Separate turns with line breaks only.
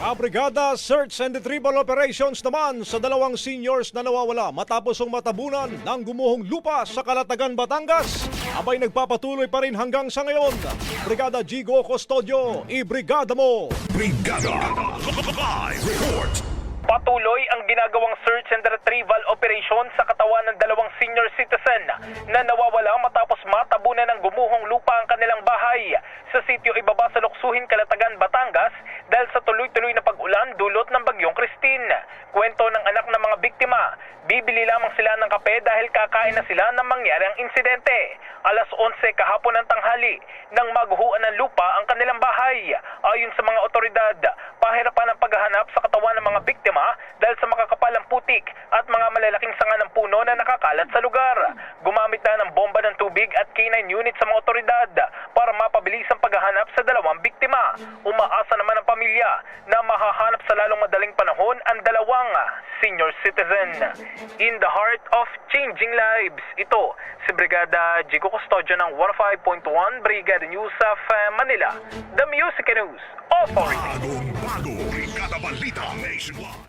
Brigada Search and Retrieval Operations naman sa dalawang seniors na nawawala matapos ang matabunan ng gumuhong lupa sa Calatagan, Batangas. Abay nagpapatuloy pa rin hanggang sa ngayon. Brigada Jigo Custodio, ibrigada mo!
Brigada Live Report.
Patuloy ang ginagawang search and retrieval operation sa katawan ng dalawang senior citizen na nawawala matapos matabunan ng gumuhong lupa ang kanilang bahay sa sitio Ibaba sa Luksuhin, Calatagan, Batangas dahil sa tuloy-tuloy na pag-ulan dulot ng bagyong Christine. Kwento ng anak ng mga biktima, bibili lamang sila ng kape dahil kakain na sila ng mangyaring insidente. Alas 11 kahapon ng tanghali nang maguhuan ng lupa ang kanilang bahay. Ayon sa mga otoridad, pahirapan ang paghahanap sa katawan ng mga biktima dahil sa makakapalang putik at mga malalaking sanga ng puno na nakakalat sa lugar. Gumamit na ng bomba ng tubig at K9 unit sa mga otoridad para mapabilis ang paghahanap sa dalawang biktima. Umaasa naman ang pamilya na mahahanap sa lalong madaling panahon ang dalawang senior citizen. In the heart of changing lives, ito si Brigada Jigo Custodio ng 105.1 Brigada News of Manila, The Music News Authority.
Bagong Brigada Balita Nationwide.